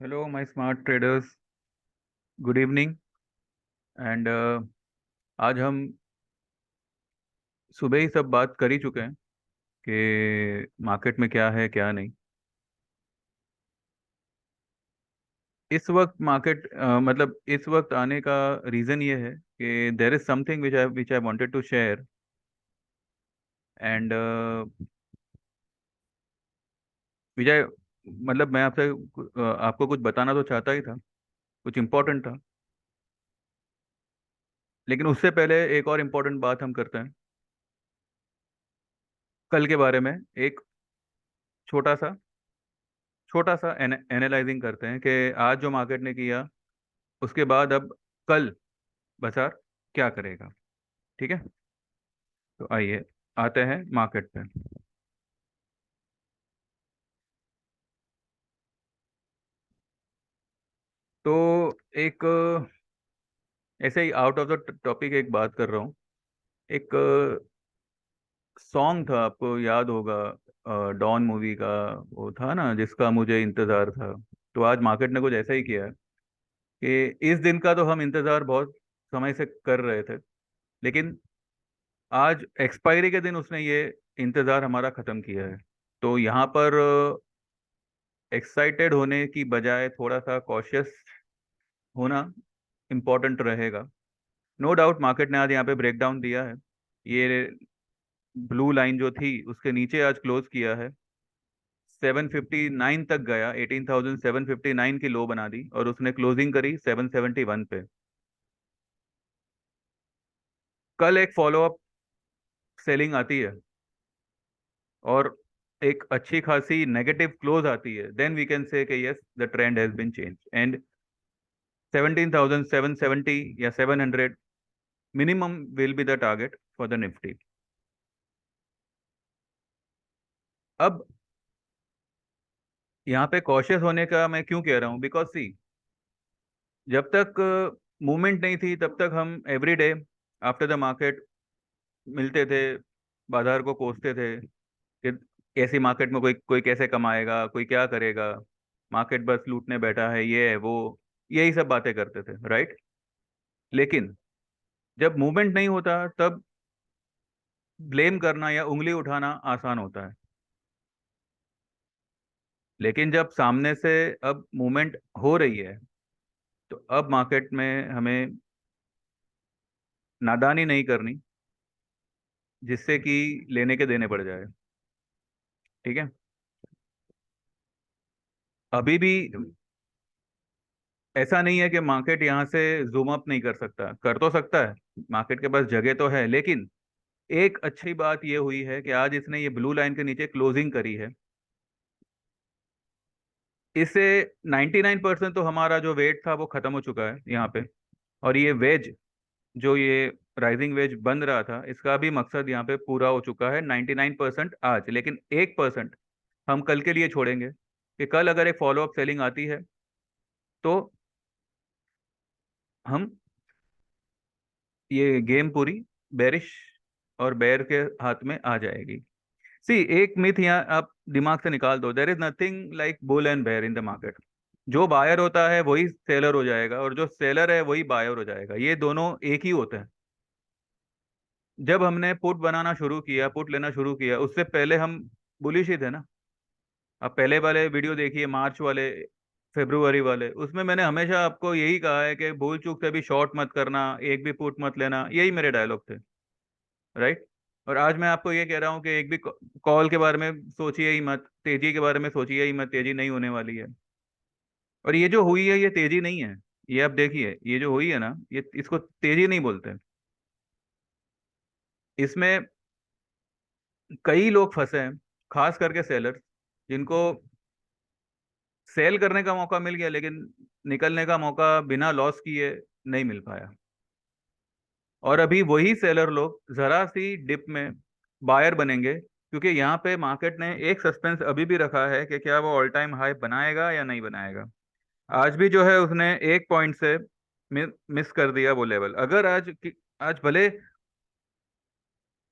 Hello my smart traders. Good evening. And आज हम सुबह ही सब बात कर ही चुके हैं कि मार्केट में क्या है क्या नहीं। इस वक्त मार्केट मतलब इस वक्त आने का रीज़न ये है कि there is something which I wanted to share. And Vijay, मतलब मैं आपसे आपको कुछ बताना तो चाहता ही था, कुछ इम्पोर्टेंट था। लेकिन उससे पहले एक और इम्पोर्टेंट बात हम करते हैं। कल के बारे में एक छोटा सा छोटा सा एनालाइजिंग करते हैं कि आज जो मार्केट ने किया, उसके बाद अब कल बाजार क्या करेगा। ठीक है, तो आइए आते हैं मार्केट पे। तो एक ऐसे ही आउट ऑफ द टॉपिक एक बात कर रहा हूँ। एक सॉन्ग था, आपको याद होगा, डॉन मूवी का। वो था ना, जिसका मुझे इंतजार था। तो आज मार्केट ने कुछ ऐसा ही किया है कि इस दिन का तो हम इंतजार बहुत समय से कर रहे थे, लेकिन आज एक्सपायरी के दिन उसने ये इंतजार हमारा खत्म किया है। तो यहाँ पर एक्साइटेड होने की बजाय थोड़ा सा कॉशियस होना इम्पोर्टेंट रहेगा। नो डाउट मार्केट ने आज यहाँ पे ब्रेकडाउन दिया है। ये ब्लू लाइन जो थी उसके नीचे आज क्लोज किया है। 759 तक गया, 18,759 की लो बना दी और उसने क्लोजिंग करी 771 पे। कल एक फॉलोअप सेलिंग आती है और एक अच्छी खासी नेगेटिव क्लोज आती है, then we can say that yes the trend has been change. And 17,770 या 700 minimum will be the target for the Nifty. अब यहाँ पे कॉशियस होने का मैं क्यों कह रहा हूँ, बिकॉज सी, जब तक मूवमेंट नहीं थी तब तक हम every day after the market मिलते थे, बाजार को कोसते थे कि ऐसी मार्केट में कोई कोई कैसे कमाएगा, कोई क्या करेगा, मार्केट बस लूटने बैठा है, ये है वो, यही सब बातें करते थे, राइट। लेकिन जब मूवमेंट नहीं होता तब ब्लेम करना या उंगली उठाना आसान होता है। लेकिन जब सामने से अब मूवमेंट हो रही है, तो अब मार्केट में हमें नादानी नहीं करनी जिससे कि लेने के देने पड़ जाए। ठीक है, अभी भी ऐसा नहीं है कि मार्केट यहाँ से जूम अप नहीं कर सकता, कर तो सकता है, मार्केट के पास जगह तो है। लेकिन एक अच्छी बात ये हुई है कि आज इसने ये ब्लू लाइन के नीचे क्लोजिंग करी है। इससे 99% तो हमारा जो वेट था वो खत्म हो चुका है यहाँ पे। और ये वेज, जो ये राइजिंग वेज बन रहा था, इसका भी मकसद यहाँ पे पूरा हो चुका है 99% आज। लेकिन 1% हम कल के लिए छोड़ेंगे कि कल अगर एक फॉलोअप सेलिंग आती है तो हम ये गेम पूरी बेरिश और बेयर के हाथ में आ जाएगी। सी, एक मिथ यहाँ आप दिमाग से निकाल दो, there is nothing like bull and bear in the market. जो बायर होता है वही सेलर हो जाएगा और जो सेलर है वही बायर हो जाएगा, ये दोनों एक ही होते हैं। जब हमने पुट बनाना शुरू किया, पुट लेना शुरू किया, उससे पहले हम बुलिश ही थे ना। आप पहले वाले वीडियो देखिए, मार्च वाले, फेब्रुवरी वाले, उसमें मैंने हमेशा आपको यही कहा है कि भूल चूक से भी शॉर्ट मत करना, एक भी पुट मत लेना, यही मेरे डायलॉग थे, राइट। और आज मैं आपको ये कह रहा हूँ कि एक भी कॉल के बारे में सोचिए ही मत, तेजी के बारे में सोचिए ही मत, तेजी नहीं होने वाली है। और ये जो हुई है ये तेजी नहीं है। ये आप देखिए, ये जो हुई है ना, ये इसको तेजी नहीं बोलते। इसमें कई लोग फंसे हैं, खास करके सेलर, जिनको सेल करने का मौका मिल गया लेकिन निकलने का मौका बिना लॉस किए नहीं मिल पाया। और अभी वही सेलर लोग जरा सी डिप में बायर बनेंगे, क्योंकि यहाँ पे मार्केट ने एक सस्पेंस अभी भी रखा है कि क्या वो ऑल टाइम हाई बनाएगा या नहीं बनाएगा। आज भी जो है उसने एक पॉइंट से मिस कर दिया वो लेवल। अगर आज भले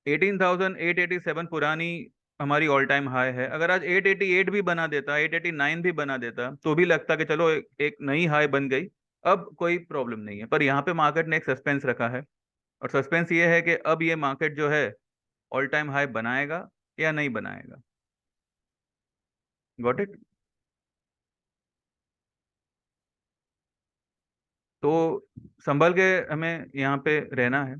18,887 पुरानी हमारी ऑल टाइम हाई है। अगर आज 888 भी बना देता, 889 भी बना देता, तो भी लगता कि चलो एक नई हाई बन गई, अब कोई प्रॉब्लम नहीं है। पर यहाँ पे मार्केट ने एक सस्पेंस रखा है, और सस्पेंस ये है कि अब ये मार्केट जो है ऑल टाइम हाई बनाएगा या नहीं बनाएगा। Got it? तो संभल के हमें यहाँ पे रहना है।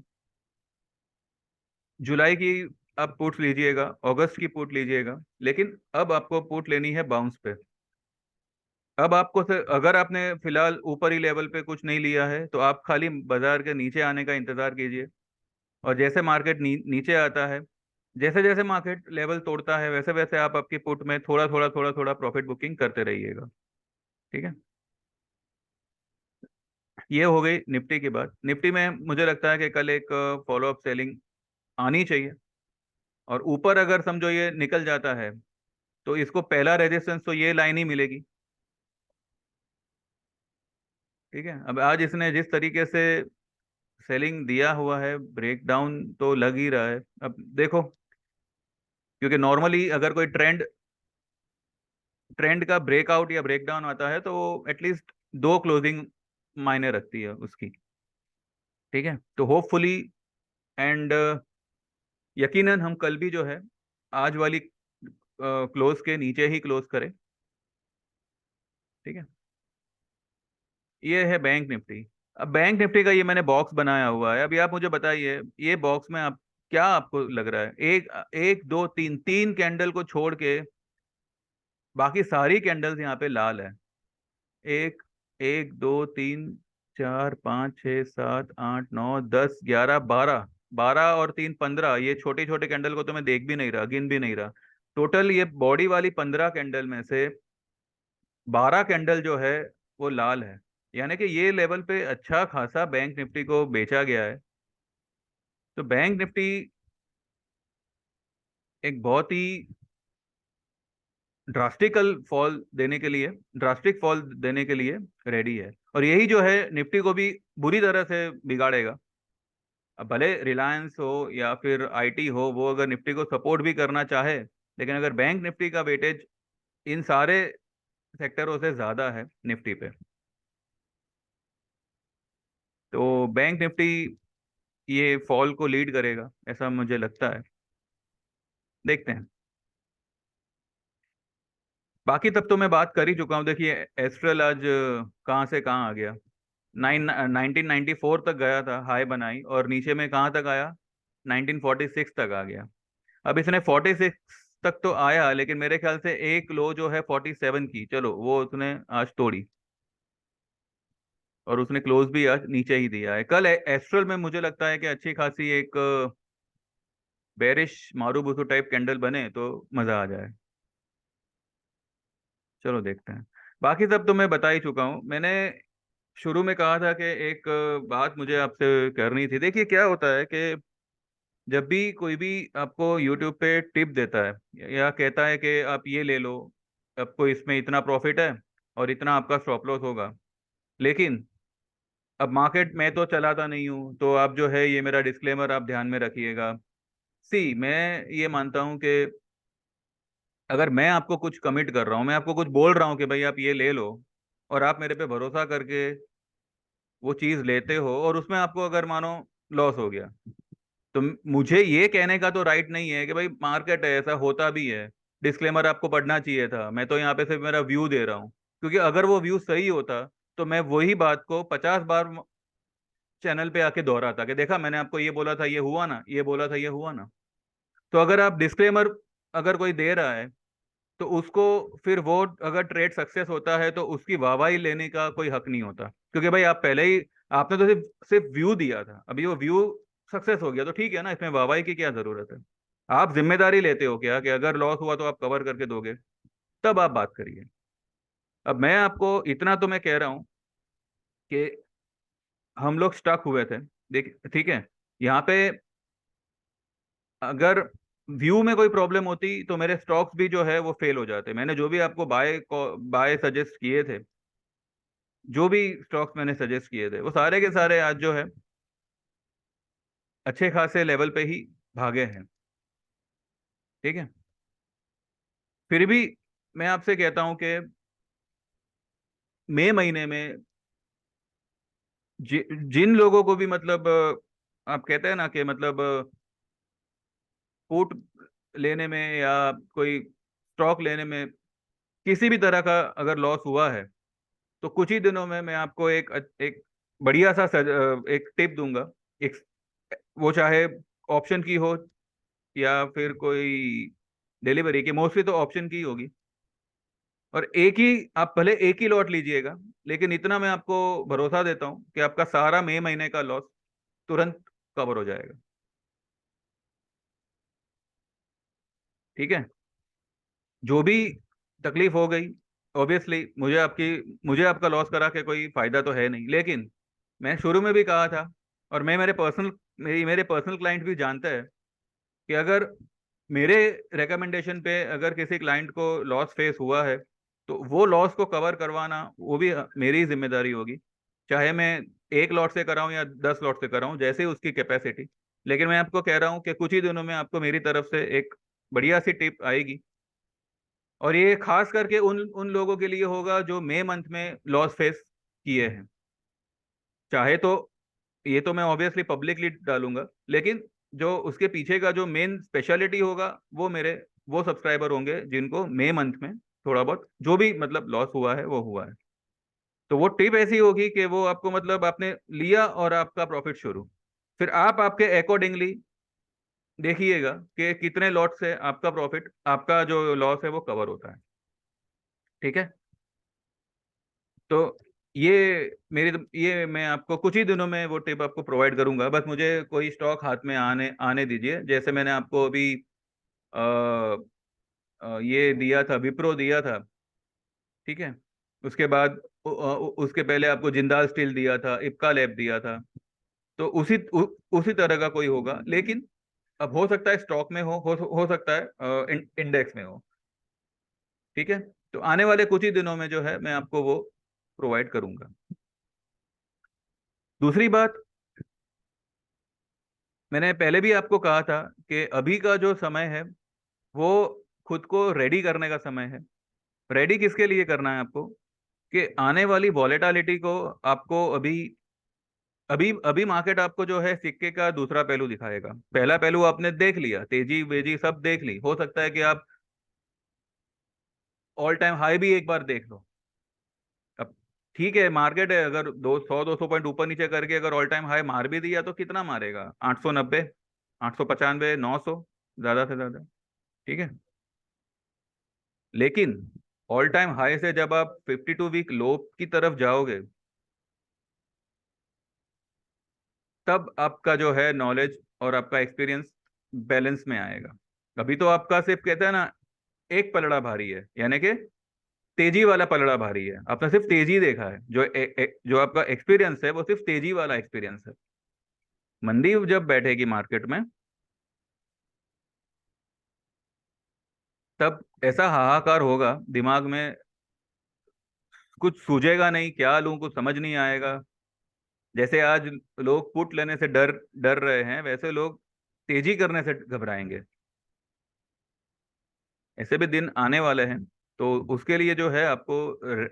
जुलाई की आप पुट लीजिएगा, अगस्त की पुट लीजिएगा, लेकिन अब आपको पुट लेनी है बाउंस पे। अब आपको अगर आपने फिलहाल ऊपरी लेवल पे कुछ नहीं लिया है, तो आप खाली बाजार के नीचे आने का इंतजार कीजिए। और जैसे मार्केट नीचे आता है, जैसे जैसे मार्केट लेवल तोड़ता है, वैसे वैसे आप आपकी पुट में थोड़ा थोड़ा थोड़ा थोड़ा प्रॉफिट बुकिंग करते रहिएगा। ठीक है? ये हो गई निफ्टी की बात। निफ्टी में मुझे लगता है कि कल एक फॉलो अप सेलिंग आनी चाहिए, और ऊपर अगर समझो ये निकल जाता है, तो इसको पहला रेजिस्टेंस तो ये लाइन ही मिलेगी। ठीक है? अब आज इसने जिस तरीके से सेलिंग दिया हुआ है, ब्रेकडाउन तो लग ही रहा है। अब देखो, क्योंकि नॉर्मली अगर कोई ट्रेंड ट्रेंड का ब्रेकआउट या ब्रेकडाउन आता है, तो एटलीस्ट दो क्लोजिंग मायने रखती है उसकी। ठीक है? तो होपफुली एंड यकीनन हम कल भी जो है आज वाली क्लोज के नीचे ही क्लोज करें। ठीक है? ये है बैंक निफ्टी। अब बैंक निफ्टी का ये मैंने बॉक्स बनाया हुआ है। अभी आप मुझे बताइए, ये बॉक्स में आप क्या आपको लग रहा है? एक एक दो तीन, तीन कैंडल को छोड़ के बाकी सारी कैंडल्स यहाँ पे लाल है। एक, एक दो तीन, चार पाँच छः सात आठ नौ दस ग्यारह बारह, बारह और तीन 15। ये छोटे छोटे कैंडल को तो मैं देख भी नहीं रहा, गिन भी नहीं रहा। टोटल ये बॉडी वाली 15 कैंडल में से 12 कैंडल जो है वो लाल है। यानी कि ये लेवल पे अच्छा खासा बैंक निफ्टी को बेचा गया है। तो बैंक निफ्टी एक बहुत ही ड्रास्टिक फॉल देने के लिए रेडी है, और यही जो है निफ्टी को भी बुरी तरह से बिगाड़ेगा। अब भले रिलायंस हो या फिर आईटी हो, वो अगर निफ्टी को सपोर्ट भी करना चाहे, लेकिन अगर बैंक निफ्टी का वेटेज इन सारे सेक्टरों से ज्यादा है निफ्टी पे, तो बैंक निफ्टी ये फॉल को लीड करेगा, ऐसा मुझे लगता है। देखते हैं। बाकी तब तो मैं बात कर ही चुका हूँ। देखिए, एस्ट्रल आज कहाँ से कहाँ आ गया। 1994 तक गया था, हाई बनाई, और नीचे में कहाँ तक आया? 1946 तक आ गया। अब इसने 46 तक तो आया, लेकिन मेरे ख्याल से एक लो जो है 47 की, चलो वो उसने आज तोड़ी, और उसने क्लोज भी आज नीचे ही दिया है। कल एस्ट्रल में मुझे लगता है कि अच्छी खासी एक बेरिश मारूबुसु टाइप कैंडल बने तो मजा आ जाए। चलो देखते हैं। बाकी सब तो मैं बता ही चुका हूँ। मैंने शुरू में कहा था कि एक बात मुझे आपसे करनी थी। देखिए, क्या होता है कि जब भी कोई भी आपको यूट्यूब पे टिप देता है या कहता है कि आप ये ले लो, आपको इसमें इतना प्रॉफिट है और इतना आपका स्टॉप लॉस होगा, लेकिन अब मार्केट में तो चलाता नहीं हूँ, तो आप जो है ये मेरा डिस्क्लेमर आप ध्यान में रखिएगा। सी, मैं ये मानता हूँ कि अगर मैं आपको कुछ कमिट कर रहा हूँ, मैं आपको कुछ बोल रहा हूँ कि भाई आप ये ले लो, और आप मेरे पे भरोसा करके वो चीज़ लेते हो, और उसमें आपको अगर मानो लॉस हो गया, तो मुझे ये कहने का तो राइट नहीं है कि भाई मार्केट है, ऐसा होता भी है, डिस्क्लेमर आपको पढ़ना चाहिए था। मैं तो यहाँ पे सिर्फ मेरा व्यू दे रहा हूँ, क्योंकि अगर वो व्यू सही होता, तो मैं वही बात को 50 बार चैनल पे आके दोहराता कि देखा, मैंने आपको ये बोला था, ये हुआ ना, ये बोला था, ये हुआ ना। तो अगर आप डिस्क्लेमर अगर कोई दे रहा है, तो उसको फिर वो अगर ट्रेड सक्सेस होता है, तो उसकी वाहवाही लेने का कोई हक नहीं होता, क्योंकि भाई आप पहले ही, आपने तो सिर्फ सिर्फ व्यू दिया था, अभी वो व्यू सक्सेस हो गया तो ठीक है ना, इसमें वाहवाही की क्या जरूरत है? आप जिम्मेदारी लेते हो क्या कि अगर लॉस हुआ तो आप कवर करके दोगे? तब आप बात करिए। अब मैं आपको इतना तो मैं कह रहा हूँ कि हम लोग स्टक हुए थे। देख, ठीक है, यहाँ पे अगर व्यू में कोई प्रॉब्लम होती, तो मेरे स्टॉक्स भी जो है वो फेल हो जाते। मैंने जो भी आपको बाय सजेस्ट किए थे, जो भी स्टॉक्स मैंने सजेस्ट किए थे, वो सारे के सारे आज जो है अच्छे खासे लेवल पे ही भागे हैं। ठीक है? फिर भी मैं आपसे कहता हूं कि मई महीने में जिन लोगों को भी मतलब आप कहते हैं ना कि मतलब पुट लेने में या कोई स्टॉक लेने में किसी भी तरह का अगर लॉस हुआ है, तो कुछ ही दिनों में मैं आपको एक बढ़िया सा एक टिप दूंगा। एक, वो चाहे ऑप्शन की हो या फिर कोई डिलीवरी की, मोस्टली तो ऑप्शन की ही होगी। और एक ही, आप भले एक ही लॉट लीजिएगा, लेकिन इतना मैं आपको भरोसा देता हूँ कि आपका सारा मई महीने का लॉस तुरंत कवर हो जाएगा। ठीक है। जो भी तकलीफ हो गई, ऑब्वियसली मुझे आपका लॉस करा के कोई फायदा तो है नहीं, लेकिन मैं शुरू में भी कहा था, और मैं मेरे पर्सनल क्लाइंट भी जानता है कि अगर मेरे रिकमेंडेशन पे अगर किसी क्लाइंट को लॉस फेस हुआ है, तो वो लॉस को कवर करवाना वो भी मेरी ही जिम्मेदारी होगी। चाहे मैं एक लॉट से कराऊं या 10 लॉट से कराऊं, जैसे उसकी कैपेसिटी। लेकिन मैं आपको कह रहा हूं कि कुछ ही दिनों में आपको मेरी तरफ से एक बढ़िया सी टिप आएगी। और ये खास करके उन उन लोगों के लिए होगा जो मई मंथ में लॉस फेस किए हैं। चाहे तो ये तो मैं ऑब्वियसली पब्लिकली डालूंगा, लेकिन जो उसके पीछे का जो मेन स्पेशलिटी होगा, वो सब्सक्राइबर होंगे जिनको मई मंथ में थोड़ा बहुत जो भी मतलब लॉस हुआ है वो हुआ है। तो वो टिप ऐसी होगी कि वो आपको मतलब आपने लिया और आपका प्रॉफिट शुरू, फिर आप आपके अकॉर्डिंगली देखिएगा कि कितने लॉट से आपका प्रॉफिट, आपका जो लॉस है वो कवर होता है। ठीक है। तो ये मैं आपको कुछ ही दिनों में वो टिप आपको प्रोवाइड करूंगा। बस मुझे कोई स्टॉक हाथ में आने आने दीजिए। जैसे मैंने आपको अभी अ, ये दिया था, विप्रो दिया था। ठीक है। उसके बाद उसके पहले आपको जिंदाल स्टील दिया था, इप्का लैब दिया था। तो उसी तरह का कोई होगा, लेकिन अब हो सकता है स्टॉक में हो सकता है इंडेक्स में हो। ठीक है। तो आने वाले कुछ ही दिनों में जो है मैं आपको वो प्रोवाइड करूंगा। दूसरी बात, मैंने पहले भी आपको कहा था कि अभी का जो समय है वो खुद को रेडी करने का समय है। रेडी किसके लिए करना है आपको? कि आने वाली वॉलेटिलिटी को आपको अभी अभी अभी मार्केट आपको जो है सिक्के का दूसरा पहलू दिखाएगा। पहला पहलू आपने देख लिया, तेजी वेजी सब देख ली, हो सकता है कि आप ऑल टाइम हाई भी एक बार देख लो। अब ठीक है, मार्केट है, अगर 200 200 पॉइंट ऊपर नीचे करके अगर ऑल टाइम हाई मार भी दिया तो कितना मारेगा? 890, 895, 900, ज्यादा से ज्यादा। ठीक है। लेकिन ऑल टाइम हाई से जब आप 52 वीक लो की तरफ जाओगे, तब आपका जो है नॉलेज और आपका एक्सपीरियंस बैलेंस में आएगा। अभी तो आपका सिर्फ कहते हैं ना, एक पलड़ा भारी है, यानी कि तेजी वाला पलड़ा भारी है। आपने सिर्फ तेजी देखा है, जो आपका एक्सपीरियंस है वो सिर्फ तेजी वाला एक्सपीरियंस है। मंदी जब बैठेगी मार्केट में, तब ऐसा हाहाकार होगा दिमाग में, कुछ सूझेगा नहीं, क्या लूं कुछ समझ नहीं आएगा। जैसे आज लोग पुट लेने से डर डर रहे हैं, वैसे लोग तेजी करने से घबराएंगे। ऐसे भी दिन आने वाले हैं। तो उसके लिए जो है आपको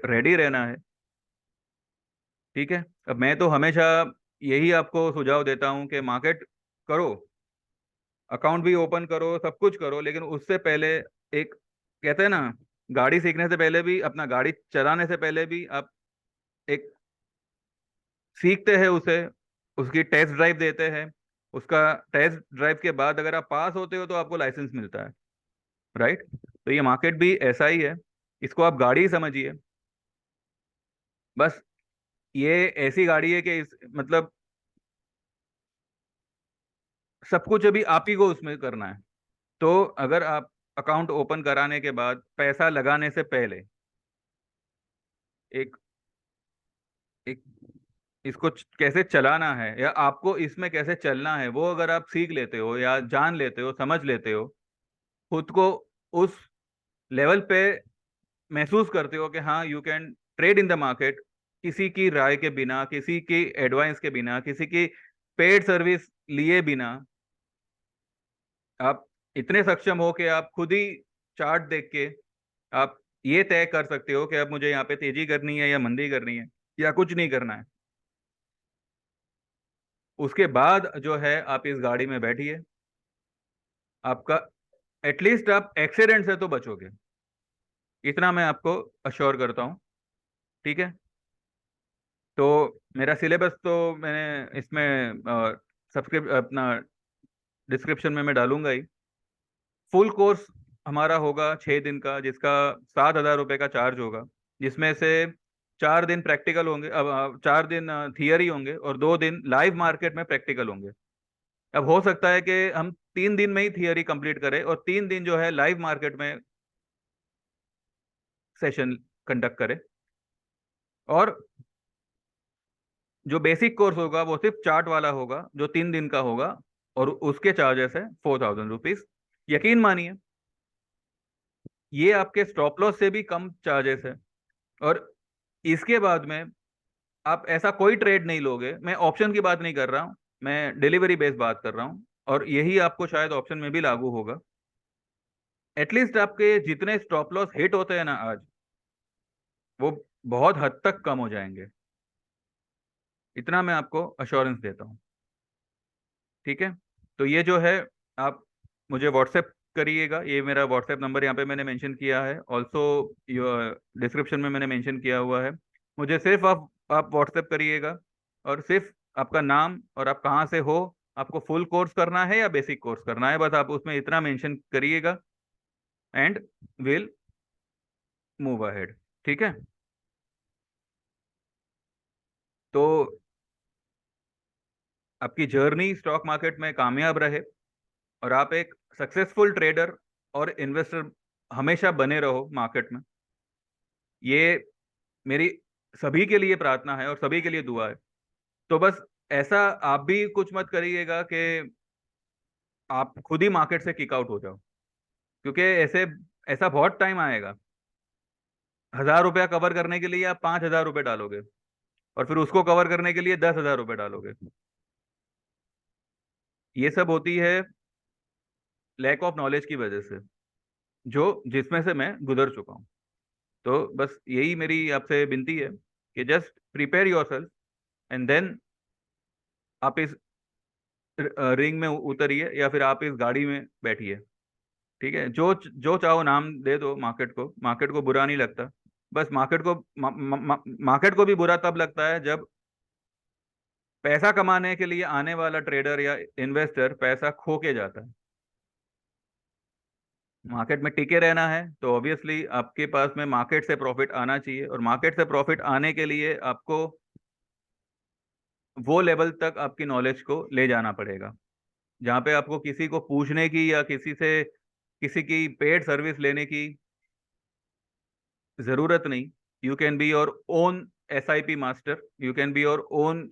रेडी रहना है। ठीक है। अब मैं तो हमेशा यही आपको सुझाव देता हूं कि मार्केट करो, अकाउंट भी ओपन करो, सब कुछ करो, लेकिन उससे पहले एक, कहते हैं ना, गाड़ी सीखने से पहले भी, अपना गाड़ी चलाने से पहले भी आप एक सीखते हैं उसे, उसकी टेस्ट ड्राइव देते हैं। उसका टेस्ट ड्राइव के बाद अगर आप पास होते हो तो आपको लाइसेंस मिलता है। राइट। तो ये मार्केट भी ऐसा ही है, इसको आप गाड़ी ही समझिए। बस ये ऐसी गाड़ी है कि मतलब सब कुछ अभी आप ही को उसमें करना है। तो अगर आप अकाउंट ओपन कराने के बाद पैसा लगाने से पहले एक एक इसको कैसे चलाना है या आपको इसमें कैसे चलना है, वो अगर आप सीख लेते हो या जान लेते हो, समझ लेते हो, खुद को उस लेवल पे महसूस करते हो कि हाँ, you can trade in the market, किसी की राय के बिना, किसी की एडवाइस के बिना, किसी की पेड सर्विस लिए बिना, आप इतने सक्षम हो कि आप खुद ही चार्ट देख के आप ये तय कर सकते हो कि अब मुझे यहाँ पे तेजी करनी है या मंदी करनी है या कुछ नहीं करना है। उसके बाद जो है आप इस गाड़ी में बैठिए, आपका एटलीस्ट आप एक्सीडेंट से तो बचोगे, इतना मैं आपको अश्योर करता हूँ। ठीक है, तो मेरा सिलेबस तो मैंने इसमें सब्सक्रिप अपना डिस्क्रिप्शन में मैं डालूंगा ही। फुल कोर्स हमारा होगा 6 दिन का, जिसका 7,000 रुपये का चार्ज होगा, जिसमें से 4 दिन प्रैक्टिकल होंगे, अब 4 दिन थियरी होंगे और 2 दिन लाइव मार्केट में प्रैक्टिकल होंगे। अब हो सकता है कि हम 3 दिन में ही थियरी कंप्लीट करें और 3 दिन जो है लाइव मार्केट में सेशन कंडक्ट करें। और जो बेसिक कोर्स होगा वो सिर्फ चार्ट वाला होगा, जो 3 दिन का होगा, और उसके चार्जेस है 4,000 रुपीज। यकीन मानिए ये आपके स्टॉप लॉस से भी कम चार्जेस है। और इसके बाद में आप ऐसा कोई ट्रेड नहीं लोगे, मैं ऑप्शन की बात नहीं कर रहा हूँ, मैं डिलीवरी बेस्ड बात कर रहा हूँ, और यही आपको शायद ऑप्शन में भी लागू होगा। एटलीस्ट आपके जितने स्टॉप लॉस हिट होते हैं ना आज, वो बहुत हद तक कम हो जाएंगे, इतना मैं आपको अश्योरेंस देता हूँ। ठीक है, तो ये जो है आप मुझे व्हाट्सएप करिएगा, ये मेरा व्हाट्सएप नंबर यहाँ पे मैंने मेंशन किया है, ऑल्सो डिस्क्रिप्शन में मैंने मेंशन किया हुआ है। मुझे सिर्फ आप व्हाट्सएप करिएगा, और सिर्फ आपका नाम और आप कहाँ से हो, आपको फुल कोर्स करना है या बेसिक कोर्स करना है, बस आप उसमें इतना मेंशन करिएगा एंड विल मूव अहेड। ठीक है, तो आपकी जर्नी स्टॉक मार्केट में कामयाब रहे और आप एक सक्सेसफुल ट्रेडर और इन्वेस्टर हमेशा बने रहो मार्केट में, ये मेरी सभी के लिए प्रार्थना है और सभी के लिए दुआ है। तो बस ऐसा आप भी कुछ मत करिएगा कि आप खुद ही मार्केट से किक आउट हो जाओ, क्योंकि ऐसे ऐसा बहुत टाइम आएगा। 1,000 रुपया कवर करने के लिए आप 5,000 रुपये डालोगे, और फिर उसको कवर करने के लिए 10,000 रुपये डालोगे। ये सब होती है लैक ऑफ नॉलेज की वजह से, जो जिसमें से मैं गुजर चुका हूँ। तो बस यही मेरी आपसे विनती है कि just prepare your self and then आप इस रिंग में उतरिए या फिर आप इस गाड़ी में बैठिए। ठीक है, जो जो चाहो नाम दे दो मार्केट को बुरा नहीं लगता। बस मार्केट को भी बुरा तब लगता है जब पैसा कमाने के लिए आने वाला ट्रेडर या इन्वेस्टर पैसा खो के जाता है। मार्केट में टिके रहना है तो ऑब्वियसली आपके पास में मार्केट से प्रॉफिट आना चाहिए, और मार्केट से प्रॉफिट आने के लिए आपको वो लेवल तक आपकी नॉलेज को ले जाना पड़ेगा, जहाँ पे आपको किसी को पूछने की या किसी की पेड सर्विस लेने की जरूरत नहीं। You can be your own SIP master, you can be your own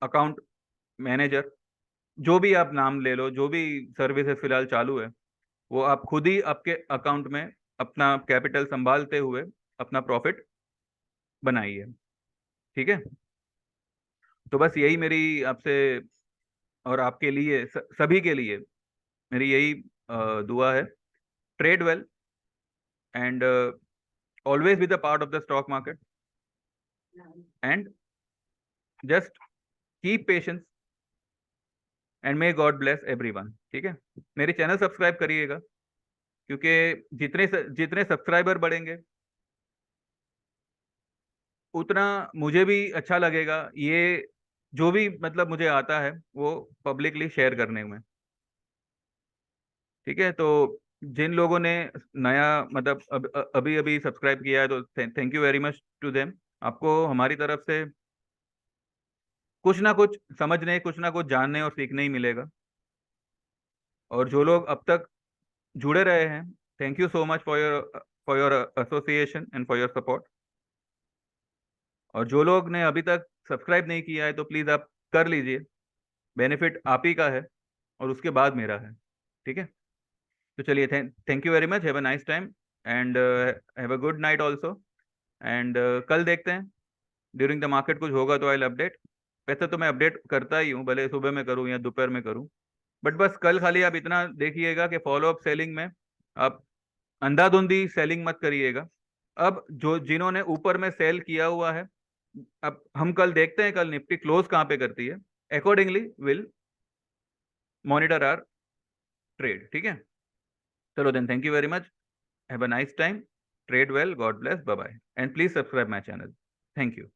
account manager, जो भी आप नाम ले लो, जो भी सर्विसेज फिलहाल चालू है, वो आप खुद ही आपके अकाउंट में अपना कैपिटल संभालते हुए अपना प्रॉफिट बनाइए। ठीक है, तो बस यही मेरी आपसे और आपके लिए सभी के लिए मेरी यही दुआ है। Trade well and always be the part of the stock market and just keep patience and may God bless everyone. ठीक है, मेरे चैनल सब्सक्राइब करिएगा, क्योंकि जितने सब्सक्राइबर बढ़ेंगे उतना मुझे भी अच्छा लगेगा, ये जो भी मतलब मुझे आता है वो पब्लिकली शेयर करने में। ठीक है, तो जिन लोगों ने नया मतलब अभी अभी सब्सक्राइब किया है, तो thank you very much to them. आपको हमारी तरफ से कुछ ना कुछ समझने, कुछ ना कुछ जानने और सीखने ही मिलेगा। और जो लोग अब तक जुड़े रहे हैं, thank you so much for your association and for your support. और जो लोग ने अभी तक सब्सक्राइब नहीं किया है तो प्लीज़ आप कर लीजिए, बेनिफिट आप ही का है और उसके बाद मेरा है। ठीक है, तो चलिए, thank you very much, have a nice time and have a good night also. And कल देखते हैं, ड्यूरिंग द मार्केट कुछ होगा तो आई अपडेट। वैसे तो मैं अपडेट करता ही हूँ, भले सुबह में करूँ या दोपहर में करूँ, बट बस कल खाली आप इतना देखिएगा कि फॉलो अप सेलिंग में आप अंधाधुंधी सेलिंग मत करिएगा। अब जो जिन्होंने ऊपर में सेल किया हुआ है, अब हम कल देखते हैं कल निफ्टी क्लोज कहाँ पे करती है, accordingly will monitor our trade. ठीक है, चलो then, thank you very much, have a nice time, trade well, God bless, bye bye, and please subscribe my channel. Thank you.